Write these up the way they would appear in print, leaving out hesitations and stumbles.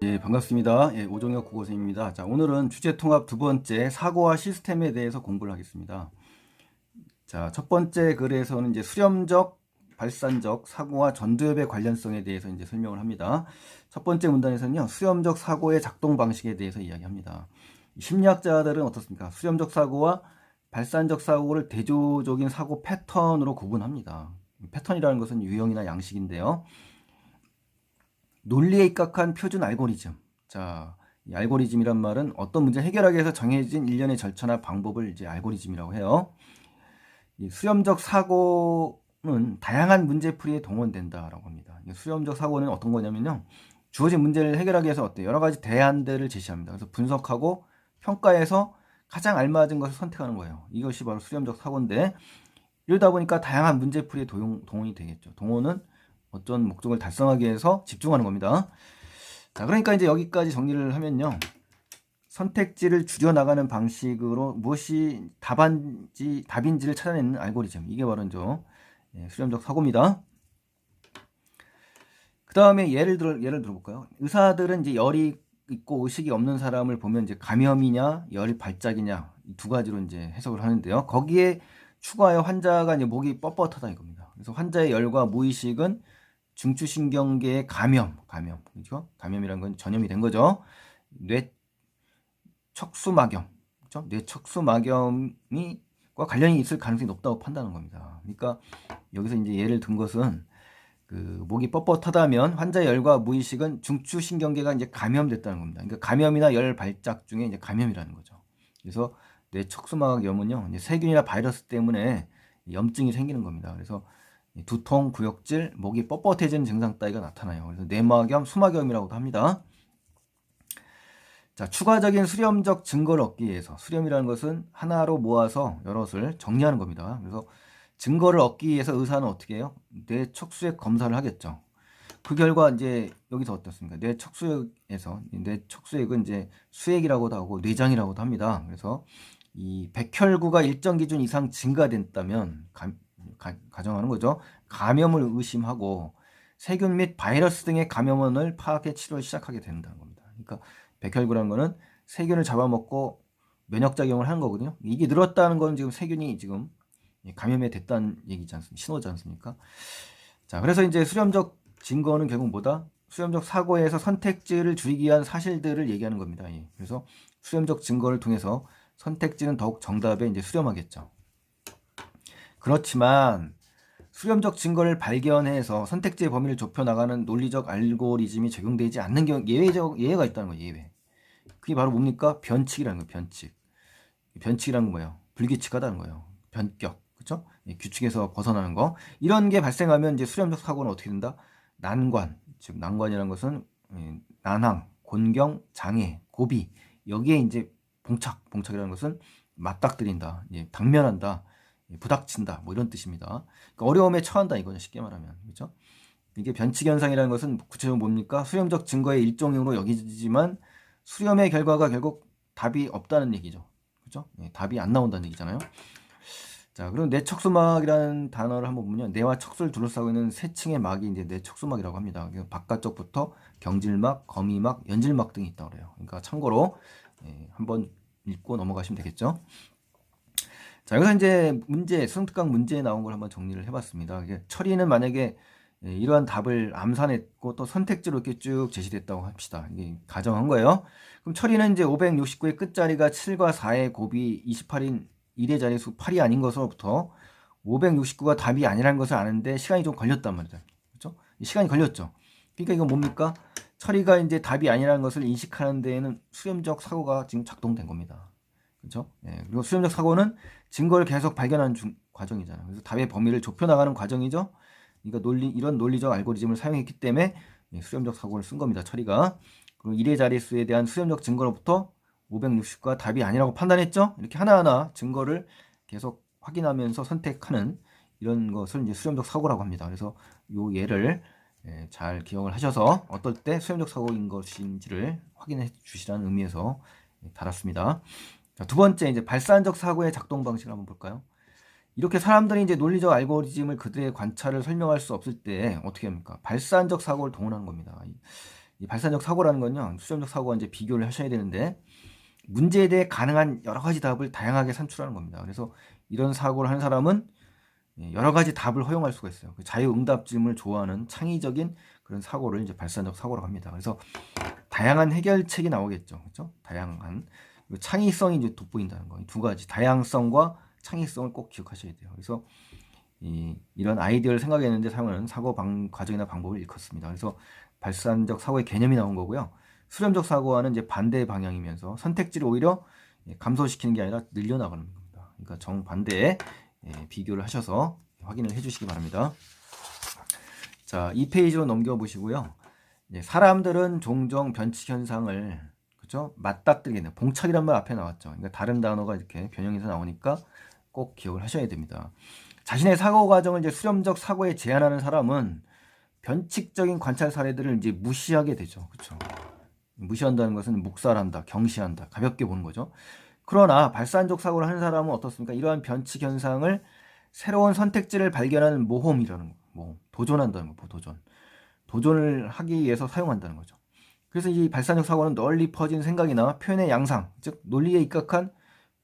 예, 반갑습니다. 예, 오종혁 국어선생님입니다. 자, 오늘은 주제 통합 두 번째 사고와 시스템에 대해서 공부를 하겠습니다. 자, 첫 번째 글에서는 이제 수렴적, 발산적 사고와 전두엽의 관련성에 대해서 이제 설명을 합니다. 첫 번째 문단에서는요, 수렴적 사고의 작동 방식에 대해서 이야기합니다. 심리학자들은 어떻습니까? 수렴적 사고와 발산적 사고를 대조적인 사고 패턴으로 구분합니다. 패턴이라는 것은 유형이나 양식인데요. 논리에 입각한 표준 알고리즘. 자, 이 알고리즘이란 말은 어떤 문제 해결하기 위해서 정해진 일련의 절차나 방법을 이제 알고리즘이라고 해요. 이 수렴적 사고는 다양한 문제풀이에 동원된다라고 합니다. 수렴적 사고는 어떤 거냐면요. 주어진 문제를 해결하기 위해서 여러 가지 대안들을 제시합니다. 그래서 분석하고 평가해서 가장 알맞은 것을 선택하는 거예요. 이것이 바로 수렴적 사고인데, 이러다 보니까 다양한 문제풀이에 동원이 되겠죠. 동원은 어떤 목적을 달성하기 위해서 집중하는 겁니다. 자, 그러니까 이제 여기까지 정리를 하면요. 선택지를 줄여나가는 방식으로 무엇이 답인지를 찾아내는 알고리즘. 이게 바로 이제 수렴적 사고입니다. 그 다음에 예를 들어볼까요? 의사들은 이제 열이 있고 의식이 없는 사람을 보면 이제 감염이냐, 열 발작이냐, 이 두 가지로 이제 해석을 하는데요. 거기에 추가하여 환자가 이제 목이 뻣뻣하다 이겁니다. 그래서 환자의 열과 무의식은 중추신경계의 감염, 그렇죠? 감염이란 건 전염이 된 거죠. 뇌 척수막염, 그렇죠? 뇌 척수막염이 과 관련이 있을 가능성이 높다고 판단한 겁니다. 그러니까 여기서 이제 예를 든 것은 그 목이 뻣뻣하다면 환자의 열과 무의식은 중추신경계가 이제 감염됐다는 겁니다. 그러니까 감염이나 열 발작 중에 이제 감염이라는 거죠. 그래서 뇌 척수막염은요, 이제 세균이나 바이러스 때문에 염증이 생기는 겁니다. 그래서 두통, 구역질, 목이 뻣뻣해지는 증상 따위가 나타나요. 그래서 뇌막염, 수막염이라고도 합니다. 자, 추가적인 수렴적 증거를 얻기 위해서, 수렴이라는 것은 하나로 모아서 여럿을 정리하는 겁니다. 그래서 증거를 얻기 위해서 의사는 어떻게 해요? 뇌 척수액 검사를 하겠죠. 그 결과 이제 여기서 어떻습니까? 뇌 척수액은 이제 수액이라고도 하고 뇌장이라고도 합니다. 그래서 이 백혈구가 일정 기준 이상 증가됐다면 가정하는 거죠. 감염을 의심하고 세균 및 바이러스 등의 감염원을 파악해 치료를 시작하게 된다는 겁니다. 그러니까 백혈구라는 거는 세균을 잡아먹고 면역작용을 하는 거거든요. 이게 늘었다는 건 지금 세균이 지금 감염이 됐다는 얘기지 않습니까? 신호지 않습니까? 자, 그래서 이제 수렴적 증거는 결국 뭐다? 수렴적 사고에서 선택지를 줄이기 위한 사실들을 얘기하는 겁니다. 그래서 수렴적 증거를 통해서 선택지는 더욱 정답에 이제 수렴하겠죠. 그렇지만 수렴적 증거를 발견해서 선택지의 범위를 좁혀나가는 논리적 알고리즘이 적용되지 않는 경우 예외가 있다는 거예요. 예외. 그게 바로 뭡니까? 변칙이라는 거예요. 변칙. 변칙이라는 건 뭐예요? 불규칙하다는 거예요. 변격. 그렇죠? 규칙에서 벗어나는 거. 이런 게 발생하면 이제 수렴적 사고는 어떻게 된다? 난관. 즉 난관이라는 것은 난항, 곤경, 장애, 고비. 여기에 이제 봉착이라는 것은 맞닥뜨린다. 당면한다. 부닥친다. 뭐 이런 뜻입니다. 그러니까 어려움에 처한다 이거죠. 쉽게 말하면. 그렇죠? 이게 변칙 현상이라는 것은 구체적으로 뭡니까? 수렴적 증거의 일종으로 여기지만 수렴의 결과가 결국 답이 없다는 얘기죠. 그렇죠? 답이 안 나온다는 얘기잖아요. 자, 그럼 뇌척수막이라는 단어를 한번 보면요. 뇌와 척수를 둘러싸고 있는 세 층의 막이 이제 뇌척수막이라고 합니다. 바깥쪽부터 경질막, 거미막, 연질막 등이 있다고 그래요. 그러니까 참고로 한번 읽고 넘어가시면 되겠죠. 자, 여기서 이제 수능특강 문제에 나온 걸 한번 정리를 해봤습니다. 처리는 만약에 이러한 답을 암산했고 또 선택지로 이렇게 쭉 제시됐다고 합시다. 이게 가정한 거예요. 그럼 처리는 이제 569의 끝자리가 7과 4의 곱이 28인 1의 자리수 8이 아닌 것으로부터 569가 답이 아니라는 것을 아는데 시간이 좀 걸렸단 말이죠. 그렇죠? 시간이 걸렸죠. 그러니까 이건 뭡니까? 처리가 이제 답이 아니라는 것을 인식하는 데에는 수렴적 사고가 지금 작동된 겁니다. 그렇죠? 그리고 수렴적 사고는 증거를 계속 발견하는 과정이잖아요. 그래서 답의 범위를 좁혀나가는 과정이죠. 그러니까 이런 논리적 알고리즘을 사용했기 때문에 수렴적 사고를 쓴 겁니다. 처리가. 그리고 1의 자릿수에 대한 수렴적 증거로부터 560가 답이 아니라고 판단했죠. 이렇게 하나하나 증거를 계속 확인하면서 선택하는 이런 것을 이제 수렴적 사고라고 합니다. 그래서 이 예를 잘 기억을 하셔서 어떨 때 수렴적 사고인 것인지를 확인해 주시라는 의미에서 달았습니다. 자, 두 번째 이제 발산적 사고의 작동 방식을 한번 볼까요? 이렇게 사람들이 이제 논리적 알고리즘을 그들의 관찰을 설명할 수 없을 때 어떻게 합니까? 발산적 사고를 동원하는 겁니다. 이 발산적 사고라는 건요, 수렴적 사고와 이제 비교를 하셔야 되는데, 문제에 대해 가능한 여러 가지 답을 다양하게 산출하는 겁니다. 그래서 이런 사고를 하는 사람은 여러 가지 답을 허용할 수가 있어요. 자유응답 질문을 좋아하는 창의적인 그런 사고를 이제 발산적 사고라고 합니다. 그래서 다양한 해결책이 나오겠죠. 그렇죠? 다양한 창의성이 이제 돋보인다는 거. 두 가지 다양성과 창의성을 꼭 기억하셔야 돼요. 그래서 이런 아이디어를 생각했는데 사용하는 사고 과정이나 방법을 일컫습니다. 그래서 발산적 사고의 개념이 나온 거고요. 수렴적 사고와는 이제 반대 방향이면서 선택지를 오히려 감소시키는 게 아니라 늘려나가는 겁니다. 그러니까 정반대의 비교를 하셔서 확인을 해주시기 바랍니다. 자, 2페이지로 넘겨보시고요. 사람들은 종종 변칙 현상을 그렇죠? 맞닥뜨리게 돼요. 봉착이란 말 앞에 나왔죠. 그러니까 다른 단어가 이렇게 변형해서 나오니까 꼭 기억을 하셔야 됩니다. 자신의 사고 과정을 이제 수렴적 사고에 제한하는 사람은 변칙적인 관찰 사례들을 이제 무시하게 되죠. 그렇죠? 무시한다는 것은 묵살한다, 경시한다, 가볍게 보는 거죠. 그러나 발산적 사고를 하는 사람은 어떻습니까? 이러한 변칙 현상을 새로운 선택지를 발견하는 모험이라는 거, 모험, 도전한다는 거, 도전을 하기 위해서 사용한다는 거죠. 그래서 이 발산적 사고는 널리 퍼진 생각이나 표현의 양상, 즉 논리에 입각한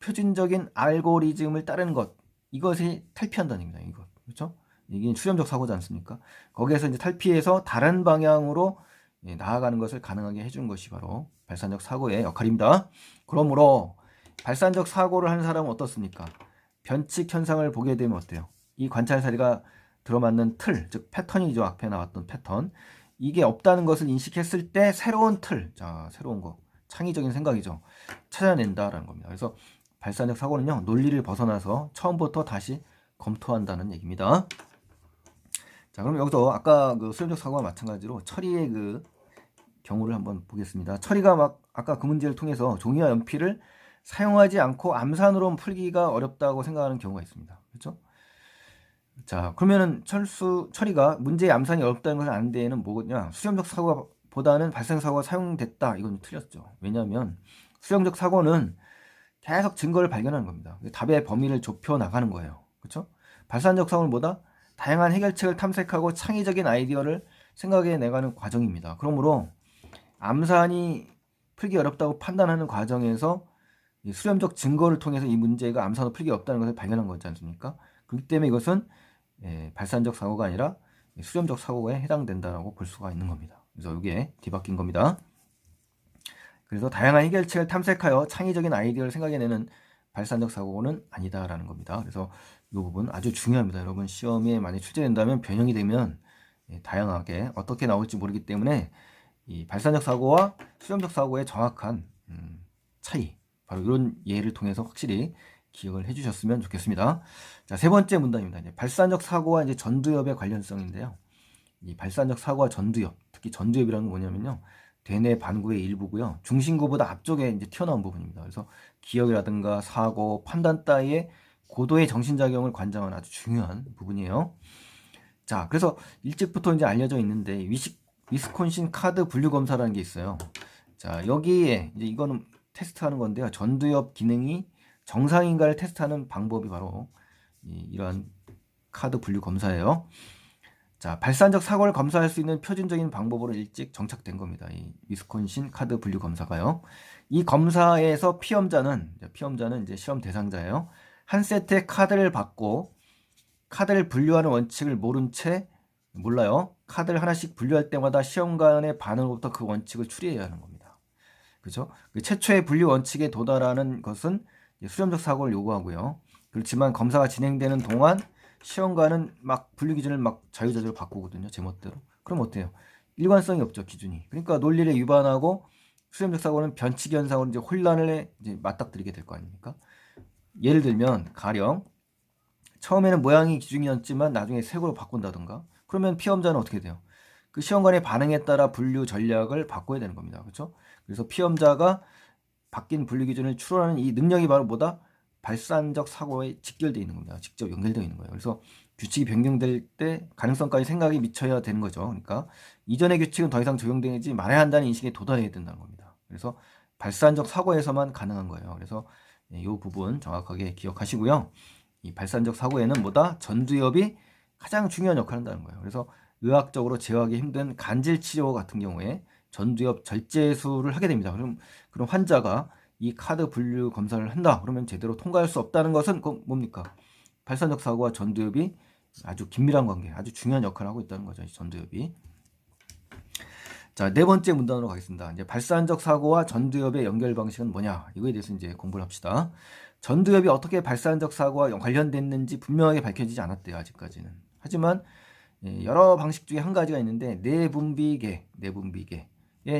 표준적인 알고리즘을 따르는 것, 이것이 탈피한다는 얘기입니다. 이것, 그렇죠? 이게 수렴적 사고지 않습니까? 거기에서 이제 탈피해서 다른 방향으로 나아가는 것을 가능하게 해주는 것이 바로 발산적 사고의 역할입니다. 그러므로 발산적 사고를 하는 사람은 어떻습니까? 변칙 현상을 보게 되면 어때요? 이 관찰 사례가 들어맞는 틀, 즉 패턴이죠. 앞에 나왔던 패턴. 이게 없다는 것을 인식했을 때 새로운 틀, 자, 새로운 거, 창의적인 생각이죠. 찾아낸다라는 겁니다. 그래서 발산적 사고는요, 논리를 벗어나서 처음부터 다시 검토한다는 얘기입니다. 자, 그럼 여기서 아까 그 수렴적 사고와 마찬가지로 처리의 그 경우를 한번 보겠습니다. 처리가 막 아까 그 문제를 통해서 종이와 연필을 사용하지 않고 암산으로 풀기가 어렵다고 생각하는 경우가 있습니다. 그렇죠? 자, 그러면은 처리가 문제의 암산이 어렵다는 것을 아는 데에는 뭐냐? 수렴적 사고보다는 발생 사고가 사용됐다. 이건 틀렸죠. 왜냐하면 수렴적 사고는 계속 증거를 발견하는 겁니다. 답의 범위를 좁혀 나가는 거예요. 그렇죠? 발산적 사고는 뭐다? 다양한 해결책을 탐색하고 창의적인 아이디어를 생각해 내가는 과정입니다. 그러므로 암산이 풀기 어렵다고 판단하는 과정에서 수렴적 증거를 통해서 이 문제가 암산으로 풀기 어렵다는 것을 발견한 거지 않습니까? 그렇기 때문에 이것은 발산적 사고가 아니라 수렴적 사고에 해당된다고 볼 수가 있는 겁니다. 그래서 이게 뒤바뀐 겁니다. 그래서 다양한 해결책을 탐색하여 창의적인 아이디어를 생각해내는 발산적 사고는 아니다라는 겁니다. 그래서 이 부분 아주 중요합니다. 여러분 시험에 많이 출제된다면 변형이 되면 다양하게 어떻게 나올지 모르기 때문에 이 발산적 사고와 수렴적 사고의 정확한 차이, 바로 이런 예를 통해서 확실히 기억을 해주셨으면 좋겠습니다. 자, 세 번째 문단입니다. 이제 발산적 사고와 이제 전두엽의 관련성인데요. 이 발산적 사고와 전두엽, 특히 전두엽이라는 건 뭐냐면요, 대뇌 반구의 일부고요, 중심구보다 앞쪽에 이제 튀어나온 부분입니다. 그래서 기억이라든가 사고, 판단 따위의 고도의 정신작용을 관장하는 아주 중요한 부분이에요. 자, 그래서 일찍부터 이제 알려져 있는데 위스콘신 카드 분류 검사라는 게 있어요. 자, 여기에 이제 이거는 테스트하는 건데요. 전두엽 기능이 정상인가를 테스트하는 방법이 바로 이러한 카드 분류 검사예요. 자, 발산적 사고를 검사할 수 있는 표준적인 방법으로 일찍 정착된 겁니다. 이 위스콘신 카드 분류 검사가요. 이 검사에서 피험자는 이제 실험 대상자예요. 한 세트의 카드를 받고 카드를 분류하는 원칙을 모른 채 몰라요. 카드를 하나씩 분류할 때마다 시험관의 반응으로부터 그 원칙을 추리해야 하는 겁니다. 그렇죠? 그 최초의 분류 원칙에 도달하는 것은 수렴적 사고를 요구하고요. 그렇지만 검사가 진행되는 동안 시험관은 막 분류 기준을 막 자유자재로 바꾸거든요. 제멋대로. 그럼 어때요? 일관성이 없죠, 기준이. 그러니까 논리를 위반하고 수렴적 사고는 변칙 현상으로 이제 혼란을 이제 맞닥뜨리게 될 거 아닙니까? 예를 들면 가령 처음에는 모양이 기준이었지만 나중에 색으로 바꾼다던가, 그러면 피험자는 어떻게 돼요? 그 시험관의 반응에 따라 분류 전략을 바꿔야 되는 겁니다. 그렇죠? 그래서 피험자가 바뀐 분류 기준을 추론하는 이 능력이 바로 뭐다? 발산적 사고에 직결되어 있는 겁니다. 직접 연결되어 있는 거예요. 그래서 규칙이 변경될 때 가능성까지 생각이 미쳐야 되는 거죠. 그러니까 이전의 규칙은 더 이상 적용되지 말아야 한다는 인식에 도달해야 된다는 겁니다. 그래서 발산적 사고에서만 가능한 거예요. 그래서 이 부분 정확하게 기억하시고요. 이 발산적 사고에는 뭐다? 전두엽이 가장 중요한 역할을 한다는 거예요. 그래서 의학적으로 제어하기 힘든 간질 치료 같은 경우에 전두엽 절제술을 하게 됩니다. 그럼 환자가 이 카드 분류 검사를 한다. 그러면 제대로 통과할 수 없다는 것은 뭡니까? 발산적 사고와 전두엽이 아주 긴밀한 관계, 아주 중요한 역할을 하고 있다는 거죠. 전두엽이. 자, 네 번째 문단으로 가겠습니다. 이제 발산적 사고와 전두엽의 연결 방식은 뭐냐? 이거에 대해서 이제 공부를 합시다. 전두엽이 어떻게 발산적 사고와 관련됐는지 분명하게 밝혀지지 않았대요. 아직까지는. 하지만 여러 방식 중에 한 가지가 있는데 내분비계의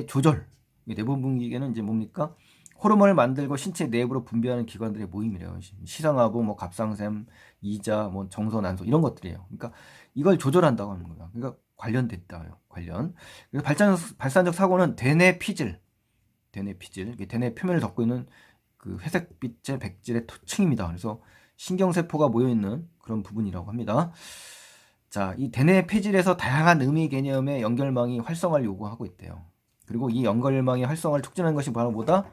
조절. 내분비계는 이제 뭡니까? 호르몬을 만들고 신체 내부로 분비하는 기관들의 모임이래요. 시상하부, 뭐 갑상샘, 이자, 뭐 정서, 난소 이런 것들이에요. 그러니까 이걸 조절한다고 하는 거예요. 그러니까 관련됐다요. 관련. 그래서 발산적 사고는 대뇌 피질, 대뇌 표면을 덮고 있는 그 회색빛의 백질의 층입니다. 그래서 신경세포가 모여 있는 그런 부분이라고 합니다. 자, 이 대뇌 피질에서 다양한 의미 개념의 연결망이 활성화를 요구하고 있대요. 그리고 이 연결망의 활성화를 촉진하는 것이 바로 뭐다?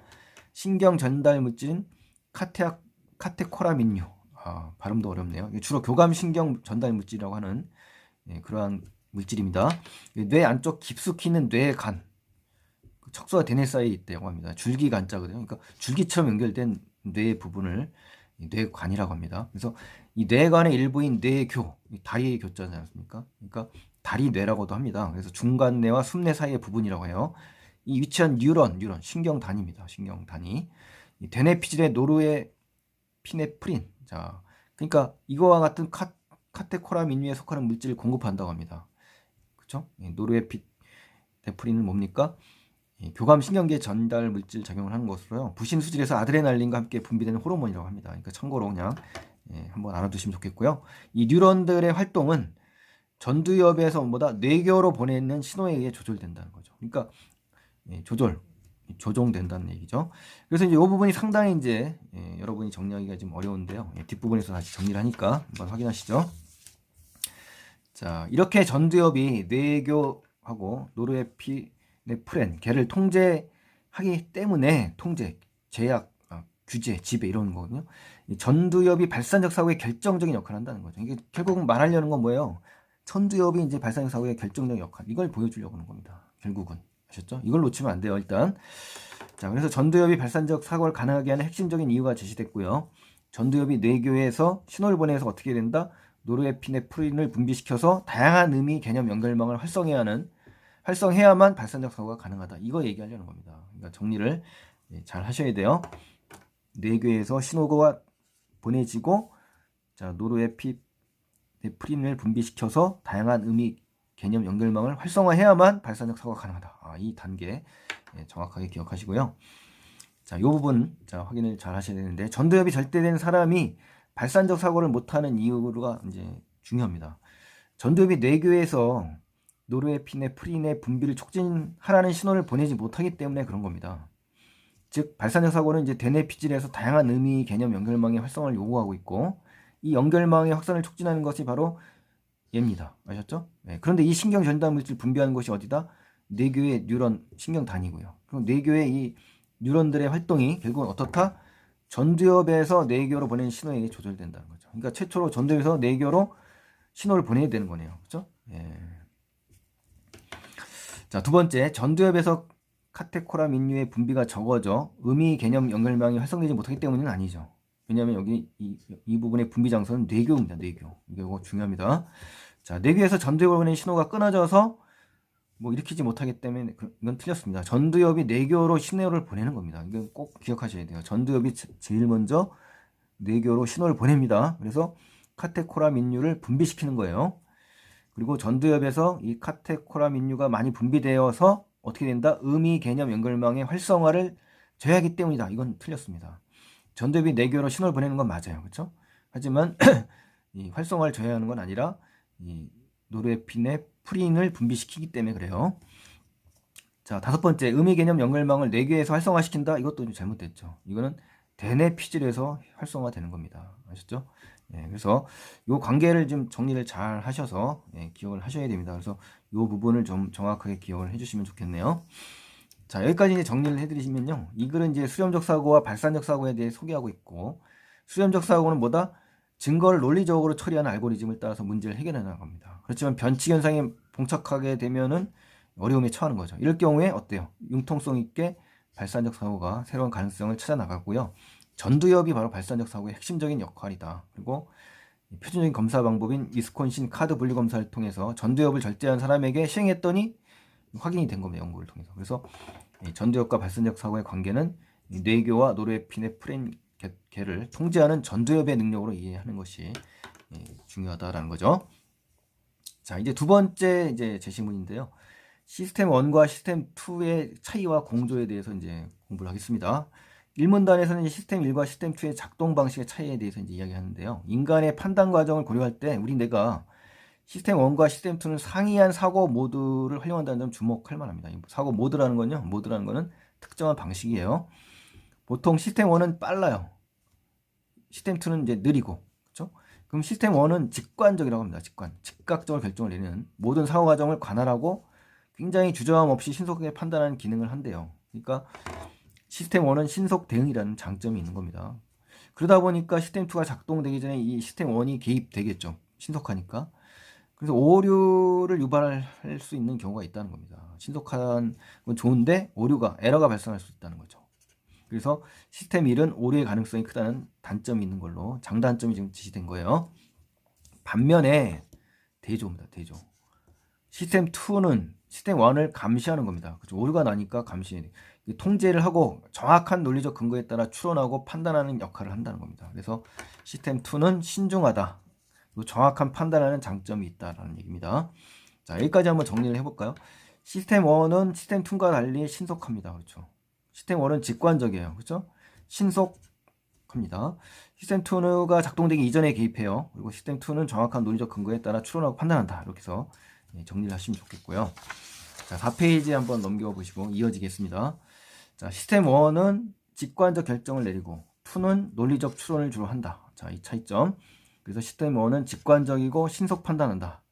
신경 전달 물질인 카테코라민류. 발음도 어렵네요. 주로 교감 신경 전달 물질이라고 하는 그러한 물질입니다. 뇌 안쪽 깊숙이 있는 뇌간, 척수와 대뇌 사이에 있다고 합니다. 줄기간자거든요. 그러니까 줄기처럼 연결된 뇌 부분을 뇌관이라고 합니다. 그래서 이 뇌관의 일부인 뇌교, 다리의 교자지 않습니까? 그러니까 다리뇌라고도 합니다. 그래서 중간뇌와 숨뇌 사이의 부분이라고 해요. 이 위치한 뉴런, 신경단입니다. 신경단이. 이 대뇌 피질의 노르에피네프린. 자, 그러니까 이거와 같은 카테코라민류에 속하는 물질을 공급한다고 합니다. 그렇죠? 노르에피네프린은 뭡니까? 교감 신경계 전달 물질 작용을 하는 것으로요. 부신 수질에서 아드레날린과 함께 분비되는 호르몬이라고 합니다. 그러니까 참고로 그냥 한번 알아두시면 좋겠고요. 이 뉴런들의 활동은 전두엽에서 뇌교로 보내는 신호에 의해 조절된다는 거죠. 그러니까 조종된다는 얘기죠. 그래서 이제 이 부분이 상당히 이제 여러분이 정리하기가 좀 어려운데요. 뒷부분에서 다시 정리를 하니까 한번 확인하시죠. 자, 이렇게 전두엽이 뇌교하고 노르에피네프린 걔를 통제하기 때문에 제약, 규제, 지배 이런 거거든요. 전두엽이 발산적 사고의 결정적인 역할을 한다는 거죠. 이게 결국은 말하려는 건 뭐예요? 전두엽이 이제 발산적 사고의 결정적인 역할, 이걸 보여주려고 하는 겁니다. 결국은. 아셨죠? 이걸 놓치면 안 돼요, 일단. 자, 그래서 전두엽이 발산적 사고를 가능하게 하는 핵심적인 이유가 제시됐고요. 전두엽이 뇌교에서 신호를 보내서 어떻게 된다? 노르에피네프린을 분비시켜서 다양한 의미 개념 연결망을 활성해야만 발산적 사고가 가능하다. 이거 얘기하려는 겁니다. 그러니까 정리를 잘 하셔야 돼요. 뇌교에서 신호가 보내지고, 자, 노르에피네프린을 분비시켜서 다양한 의미 개념 연결망을 활성화해야만 발산적 사고가 가능하다. 이 단계 정확하게 기억하시고요. 자, 이 부분 확인을 잘 하셔야 되는데, 전두엽이 절대된 사람이 발산적 사고를 못하는 이유가 이제 중요합니다. 전두엽이 뇌교에서 노르에피네프린의 분비를 촉진하라는 신호를 보내지 못하기 때문에 그런 겁니다. 즉 발산적 사고는 이제 대뇌 피질에서 다양한 의미 개념 연결망의 활성화를 요구하고 있고, 이 연결망의 확산을 촉진하는 것이 바로 얘입니다. 아셨죠? 그런데 이 신경 전달 물질 분비하는 곳이 어디다? 뇌교의 뉴런 신경단이고요. 그럼 뇌교의 이 뉴런들의 활동이 결국은 어떻다? 전두엽에서 뇌교로 보내는 신호에 조절된다는 거죠. 그러니까 최초로 전두엽에서 뇌교로 신호를 보내야 되는 거네요. 그렇죠? 자, 두 번째, 전두엽에서 카테코라민류의 분비가 적어져 의미 개념 연결망이 활성되지 못하기 때문은 아니죠. 왜냐하면 여기 이 부분의 분비 장소는 뇌교입니다. 뇌교. 이거 중요합니다. 자, 뇌교에서 전두엽으로 보내는 신호가 끊어져서 일으키지 못하기 때문에 이건 틀렸습니다. 전두엽이 뇌교로 신호를 보내는 겁니다. 이건 꼭 기억하셔야 돼요. 전두엽이 제일 먼저 뇌교로 신호를 보냅니다. 그래서 카테코라민류를 분비시키는 거예요. 그리고 전두엽에서 이 카테코라민류가 많이 분비되어서 어떻게 된다? 의미 개념 연결망의 활성화를 저해하기 때문이다. 이건 틀렸습니다. 전두엽이 뇌교로 신호를 보내는 건 맞아요. 그렇죠? 하지만 이 활성화를 저해하는 건 아니라 이 노르에피네프린을 분비시키기 때문에 그래요. 자, 다섯 번째, 의미 개념 연결망을 뇌교에서 활성화시킨다. 이것도 좀 잘못됐죠. 이거는 대뇌 피질에서 활성화되는 겁니다. 아셨죠? 그래서 이 관계를 좀 정리를 잘 하셔서 기억을 하셔야 됩니다. 그래서 이 부분을 좀 정확하게 기억을 해주시면 좋겠네요. 자, 여기까지 이제 정리를 해드리시면요. 이 글은 이제 수렴적 사고와 발산적 사고에 대해 소개하고 있고, 수렴적 사고는 뭐다? 증거를 논리적으로 처리하는 알고리즘을 따라서 문제를 해결해 나갑니다. 그렇지만 변칙 현상에 봉착하게 되면은 어려움에 처하는 거죠. 이럴 경우에 어때요? 융통성 있게 발산적 사고가 새로운 가능성을 찾아 나가고요. 전두엽이 바로 발산적 사고의 핵심적인 역할이다. 그리고 표준적인 검사 방법인 위스콘신 카드 분리 검사를 통해서 전두엽을 절제한 사람에게 시행했더니 확인이 된 겁니다. 연구를 통해서. 그래서 전두엽과 발산적 사고의 관계는 뇌교와 노르에피네프린계를 통제하는 전두엽의 능력으로 이해하는 것이 중요하다라는 거죠. 자, 이제 두 번째 이제 제시문인데요. 시스템 1과 시스템 2의 차이와 공조에 대해서 이제 공부를 하겠습니다. 1문단에서는 이제 시스템 1과 시스템 2의 작동 방식의 차이에 대해서 이제 이야기하는데요. 인간의 판단 과정을 고려할 때 우리 뇌가 시스템 1과 시스템 2는 상이한 사고 모드를 활용한다는 점 주목할 만합니다. 사고 모드라는 건요. 모드라는 거는 특정한 방식이에요. 보통 시스템 1은 빨라요. 시스템 2는 이제 느리고. 그렇죠? 그럼 시스템 1은 직관적이라고 합니다. 즉각적으로 결정을 내리는 모든 사고 과정을 관할하고 굉장히 주저함 없이 신속하게 판단하는 기능을 한대요. 그러니까 시스템 1은 신속 대응이라는 장점이 있는 겁니다. 그러다 보니까 시스템 2가 작동되기 전에 이 시스템 1이 개입되겠죠. 신속하니까. 그래서 오류를 유발할 수 있는 경우가 있다는 겁니다. 신속한 건 좋은데 에러가 발생할 수 있다는 거죠. 그래서 시스템 1은 오류의 가능성이 크다는 단점이 있는 걸로 장단점이 지금 지시된 거예요. 반면에 대조입니다. 대조. 시스템 2는 시스템 1을 감시하는 겁니다. 그렇죠? 오류가 나니까 통제를 하고 정확한 논리적 근거에 따라 추론하고 판단하는 역할을 한다는 겁니다. 그래서 시스템 2는 신중하다. 정확한 판단하는 장점이 있다라는 얘기입니다. 자, 여기까지 한번 정리를 해볼까요? 시스템 1은 시스템 2과 달리 신속합니다. 그렇죠? 시스템 1은 직관적이에요. 그렇죠? 신속합니다. 시스템 2가 작동되기 이전에 개입해요. 그리고 시스템 2는 정확한 논리적 근거에 따라 추론하고 판단한다. 이렇게 해서 정리를 하시면 좋겠고요. 자, 4페이지 한번 넘겨보시고 이어지겠습니다. 자, 시스템 1은 직관적 결정을 내리고 2는 논리적 추론을 주로 한다. 자, 이 차이점. 그래서 시스템 1은 직관적이고 신속 판단한다.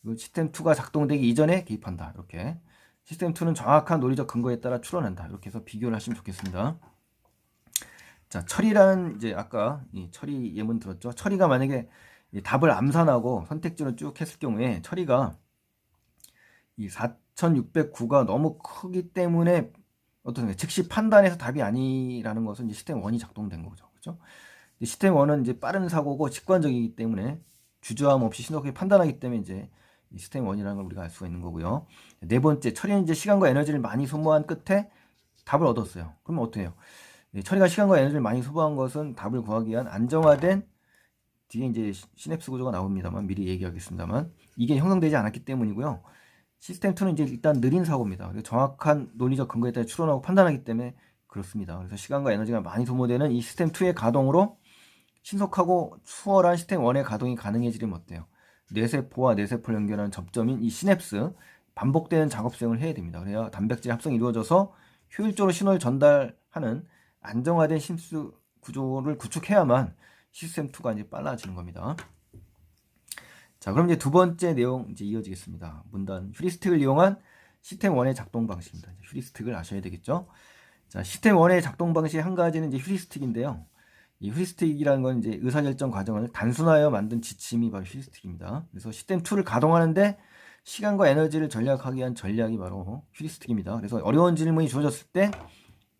그리고 시스템 2가 작동되기 이전에 개입한다. 이렇게. 시스템 2는 정확한 논리적 근거에 따라 추론한다. 이렇게 해서 비교를 하시면 좋겠습니다. 자, 처리라는 이제 아까 이 처리 예문 들었죠? 처리가 만약에 답을 암산하고 선택지로 쭉 했을 경우에 처리가 이 4609가 너무 크기 때문에 즉시 판단해서 답이 아니라는 것은 이제 시스템 1이 작동된 거죠. 그렇죠? 시스템 1은 이제 빠른 사고고 직관적이기 때문에 주저함 없이 신속하게 판단하기 때문에 이제 시스템 1이라는 걸 우리가 알 수가 있는 거고요. 네 번째, 처리는 이제 시간과 에너지를 많이 소모한 끝에 답을 얻었어요. 그러면 어떻게 해요? 처리가 시간과 에너지를 많이 소모한 것은 답을 구하기 위한 안정화된 뒤에 이제 시냅스 구조가 나옵니다만 미리 얘기하겠습니다만 이게 형성되지 않았기 때문이고요. 시스템 2는 이제 일단 느린 사고입니다. 정확한 논리적 근거에 따라 추론하고 판단하기 때문에 그렇습니다. 그래서 시간과 에너지가 많이 소모되는 이 시스템 2의 가동으로 신속하고 수월한 시스템 1의 가동이 가능해지려면 어때요? 뇌세포와 뇌세포를 연결하는 접점인 이 시냅스 반복되는 작업 수행을 해야 됩니다. 그래야 단백질 합성이 이루어져서 효율적으로 신호를 전달하는 안정화된 심수 구조를 구축해야만 시스템 2가 이제 빨라지는 겁니다. 자, 그럼 이제 두 번째 내용 이제 이어지겠습니다. 문단 휴리스틱을 이용한 시스템 1의 작동 방식입니다. 휴리스틱을 아셔야 되겠죠? 자, 시스템 1의 작동 방식의 한 가지는 이제 휴리스틱인데요. 이 휴리스틱이라는 건 이제 의사결정 과정을 단순하여 만든 지침이 바로 휴리스틱입니다. 그래서 시스템 2를 가동하는데 시간과 에너지를 절약하기 위한 전략이 바로 휴리스틱입니다. 그래서 어려운 질문이 주어졌을 때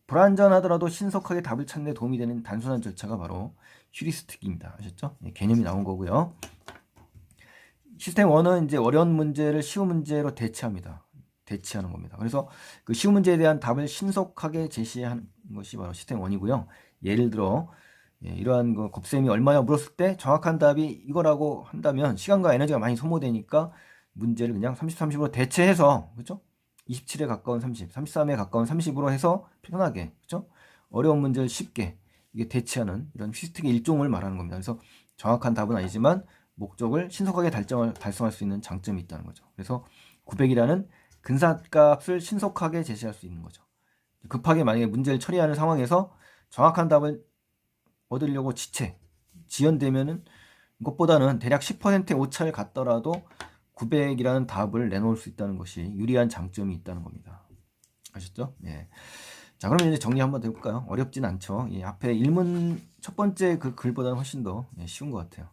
불완전하더라도 신속하게 답을 찾는 데 도움이 되는 단순한 절차가 바로 휴리스틱입니다. 아셨죠? 개념이 나온 거고요. 시스템 1은 이제 어려운 문제를 쉬운 문제로 대체하는 겁니다. 그래서 그 쉬운 문제에 대한 답을 신속하게 제시하는 것이 바로 시스템 1이고요. 예를 들어 이러한 그 곱셈이 얼마냐 물었을 때 정확한 답이 이거라고 한다면 시간과 에너지가 많이 소모되니까 문제를 그냥 30, 30으로 대체해서 그렇죠? 27에 가까운 30, 33에 가까운 30으로 해서 편하게 그렇죠? 어려운 문제를 쉽게 이게 대체하는 이런 휴리스틱의 일종을 말하는 겁니다. 그래서 정확한 답은 아니지만 목적을 신속하게 달성할 수 있는 장점이 있다는 거죠. 그래서 900이라는 근사값을 신속하게 제시할 수 있는 거죠. 급하게 만약에 문제를 처리하는 상황에서 정확한 답을 얻으려고 지연되면은 이것보다는 대략 10%의 오차를 갖더라도 900이라는 답을 내놓을 수 있다는 것이 유리한 장점이 있다는 겁니다. 아셨죠? 예. 자, 그러면 이제 정리 한번 해볼까요? 어렵진 않죠. 예, 앞에 1문 첫 번째 그 글보다는 훨씬 더 쉬운 것 같아요.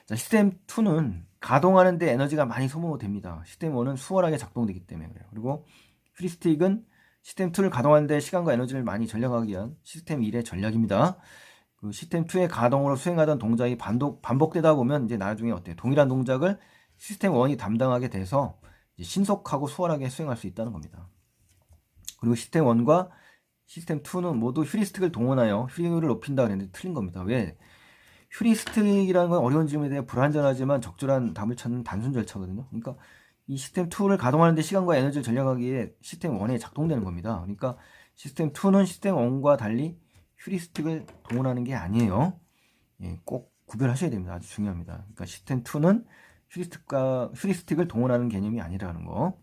자, 시스템 2는 가동하는 데 에너지가 많이 소모됩니다. 시스템 1은 수월하게 작동되기 때문에 그래요. 그리고 휴리스틱은 시스템 2를 가동하는 데 시간과 에너지를 많이 절약하기 위한 시스템 1의 전략입니다. 그 시스템 2의 가동으로 수행하던 동작이 반복되다 보면 이제 나중에 어때요? 동일한 동작을 시스템 1이 담당하게 돼서 신속하고 수월하게 수행할 수 있다는 겁니다. 그리고 시스템 1과 시스템 2는 모두 휴리스틱을 동원하여 효율을 높인다 그랬는데 틀린 겁니다. 왜? 휴리스틱이라는 건 어려운 질문에 대해 불완전하지만 적절한 답을 찾는 단순 절차거든요. 그러니까 이 시스템 2를 가동하는 데 시간과 에너지를 절약하기에 시스템 1에 작동되는 겁니다. 그러니까 시스템 2는 시스템 1과 달리 휴리스틱을 동원하는 게 아니에요. 예, 꼭 구별하셔야 됩니다. 아주 중요합니다. 그러니까 시스템 2는 휴리스틱을 동원하는 개념이 아니라는 거.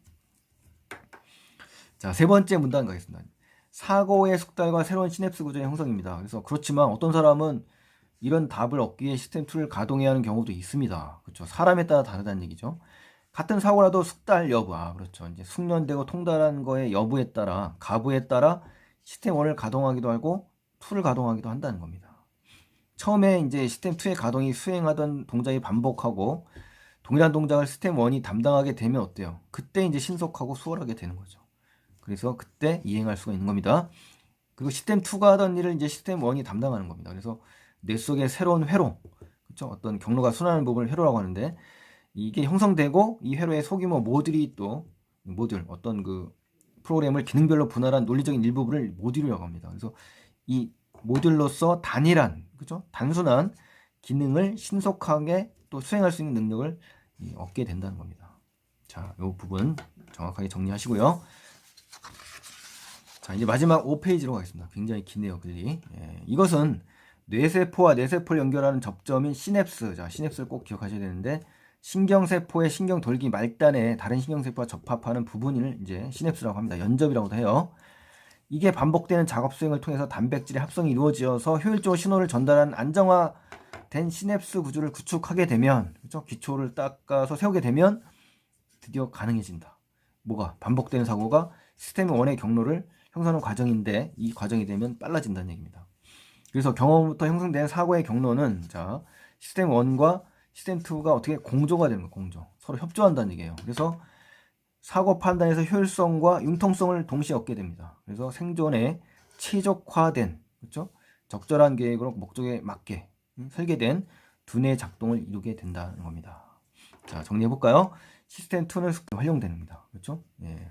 자, 세 번째 문단 가겠습니다. 사고의 숙달과 새로운 시냅스 구조의 형성입니다. 그래서 그렇지만 어떤 사람은 이런 답을 얻기 위해 시스템 2를 가동해야 하는 경우도 있습니다. 그렇죠. 사람에 따라 다르다는 얘기죠. 같은 사고라도 숙달 여부, 그렇죠. 이제 숙련되고 통달한 거의 여부에 따라, 가부에 따라 시스템 1을 가동하기도 하고 2를 가동하기도 한다는 겁니다. 처음에 이제 시스템 2의 가동이 수행하던 동작이 반복하고 동일한 동작을 시스템 1이 담당하게 되면 어때요? 그때 이제 신속하고 수월하게 되는 거죠. 그래서 그때 이행할 수가 있는 겁니다. 그리고 시스템 2가 하던 일을 이제 시스템 1이 담당하는 겁니다. 그래서 뇌 속에 새로운 회로, 그렇죠? 어떤 경로가 순환하는 부분을 회로라고 하는데 이게 형성되고 이 회로의 소규모 모듈이 또 모듈 어떤 그 프로그램을 기능별로 분할한 논리적인 일부분을 모듈이라고 합니다. 그래서 이 모듈로서 단일한, 그렇죠? 단순한 기능을 신속하게 또 수행할 수 있는 능력을 얻게 된다는 겁니다. 자, 이 부분 정확하게 정리하시고요. 자, 이제 마지막 5페이지로 가겠습니다. 굉장히 기네요, 글이. 예, 이것은 뇌세포와 뇌세포를 연결하는 접점인 시냅스. 자, 시냅스를 꼭 기억하셔야 되는데, 신경세포의 신경돌기 말단에 다른 신경세포와 접합하는 부분을 이제 시냅스라고 합니다. 연접이라고도 해요. 이게 반복되는 작업 수행을 통해서 단백질의 합성이 이루어지어서 효율적으로 신호를 전달하는 안정화된 시냅스 구조를 구축하게 되면, 그렇죠? 기초를 닦아서 세우게 되면 드디어 가능해진다. 뭐가? 반복되는 사고가 시스템 1의 경로를 형성하는 과정인데 이 과정이 되면 빨라진다는 얘기입니다. 그래서 경험부터 형성된 사고의 경로는 자, 시스템 1과 시스템 2가 어떻게 공조가 되는 거예요. 공조. 서로 협조한다는 얘기예요. 그래서 사고 판단에서 효율성과 융통성을 동시에 얻게 됩니다. 그래서 생존에 최적화된, 그렇죠? 적절한 계획으로 목적에 맞게 설계된 두뇌 작동을 이루게 된다는 겁니다. 자, 정리해 볼까요? 시스템 2는 활용됩니다. 그렇죠? 예.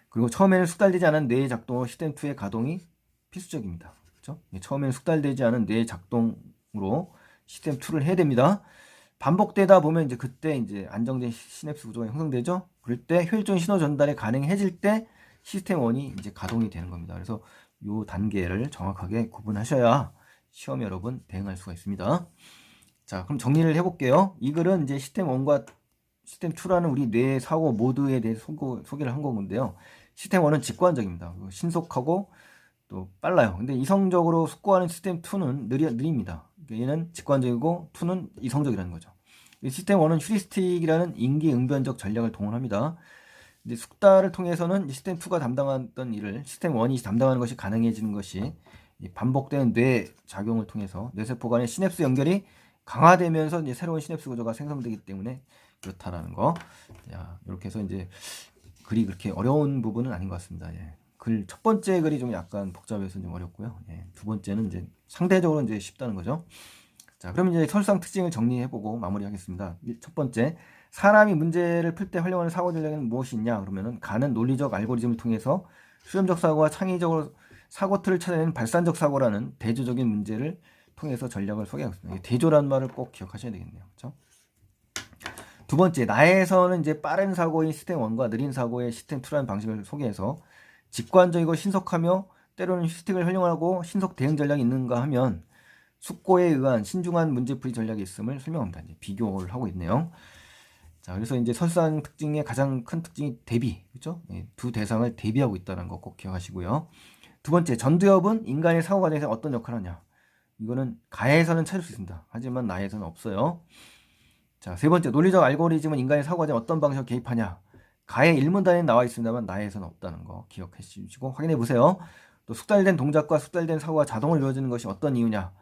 그리고 처음에는 숙달되지 않은 뇌의 작동으로 시스템 2의 가동이 필수적입니다. 그렇죠? 처음에는 숙달되지 않은 뇌의 작동으로 시스템 2를 해야 됩니다. 반복되다 보면 이제 그때 이제 안정된 시냅스 구조가 형성되죠. 그럴 때 효율적인 신호 전달이 가능해질 때 시스템 1이 이제 가동이 되는 겁니다. 그래서 이 단계를 정확하게 구분하셔야 시험 여러분 대응할 수가 있습니다. 자, 그럼 정리를 해볼게요. 이 글은 이제 시스템 1과 시스템 2라는 우리 뇌 사고 모드에 대해서 소개를 한 건데요. 시스템 1은 직관적입니다. 신속하고 또 빨라요. 근데 이성적으로 숙고하는 시스템 2는 느립니다. 얘는 직관적이고 2는 이성적이라는 거죠. 시스템 1은 휴리스틱이라는 인기응변적 전략을 동원합니다. 근데 숙달을 통해서는 시스템 2가 담당하던 일을 시스템 1이 담당하는 것이 가능해지는 것이 반복되는 뇌 작용을 통해서 뇌세포 간의 시냅스 연결이 강화되면서 이제 새로운 시냅스 구조가 생성되기 때문에 그렇다라는 거. 자, 이렇게 해서 이제 글이 그렇게 어려운 부분은 아닌 것 같습니다. 예. 글 첫 번째 글이 좀 약간 복잡해서 좀 어렵고요. 예. 두 번째는 이제 상대적으로 이제 쉽다는 거죠. 자, 그럼 이제 설상 특징을 정리해보고 마무리하겠습니다. 첫 번째, 사람이 문제를 풀 때 활용하는 사고 전략은 무엇이 있냐? 그러면은 가는 논리적 알고리즘을 통해서 수렴적 사고와 창의적으로 사고 틀을 찾아내는 발산적 사고라는 대조적인 문제를 통해서 전략을 소개하고 있습니다. 대조라는 말을 꼭 기억하셔야 되겠네요. 그렇죠? 두 번째, 나에서는 이제 빠른 사고인 시스템 1과 느린 사고의 시스템 2라는 방식을 소개해서 직관적이고 신속하며 때로는 휴스틱을 활용하고 신속 대응 전략이 있는가 하면 숙고에 의한 신중한 문제풀이 전략이 있음을 설명합니다. 이제 비교를 하고 있네요. 자, 그래서 이제 설상 특징의 가장 큰 특징이 대비, 그렇죠? 두 대상을 대비하고 있다는 거 꼭 기억하시고요. 두 번째, 전두엽은 인간의 사고 과정에서 어떤 역할을 하냐? 이거는 가에서는 찾을 수 있습니다. 하지만 나에서는 없어요. 자, 세 번째, 논리적 알고리즘은 인간의 사고 과정에 어떤 방식으로 개입하냐? 가의 일문단에 나와 있습니다만 나에서는 없다는 거 기억해 주시고 확인해 보세요. 또 숙달된 동작과 숙달된 사고가 자동으로 이루어지는 것이 어떤 이유냐?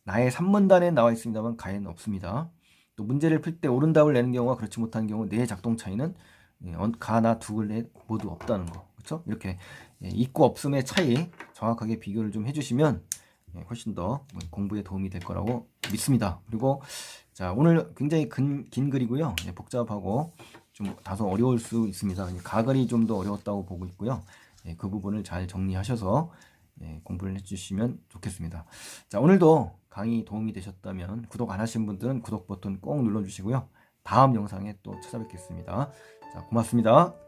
나의 3문단에 나와 있습니다만 가에는 없습니다. 또 문제를 풀 때 옳은 답을 내는 경우와 그렇지 못한 경우 뇌의 작동 차이는 가나 두글 모두 없다는 거. 그렇죠? 이렇게 있고 없음의 차이 정확하게 비교를 좀 해주시면 훨씬 더 공부에 도움이 될 거라고 믿습니다. 그리고 자, 오늘 굉장히 긴 글이고요. 복잡하고 좀 다소 어려울 수 있습니다. 가글이 좀 더 어려웠다고 보고 있고요. 그 부분을 잘 정리하셔서 공부를 해주시면 좋겠습니다. 자, 오늘도 강의 도움이 되셨다면 구독 안 하신 분들은 구독 버튼 꼭 눌러주시고요. 다음 영상에 또 찾아뵙겠습니다. 자, 고맙습니다.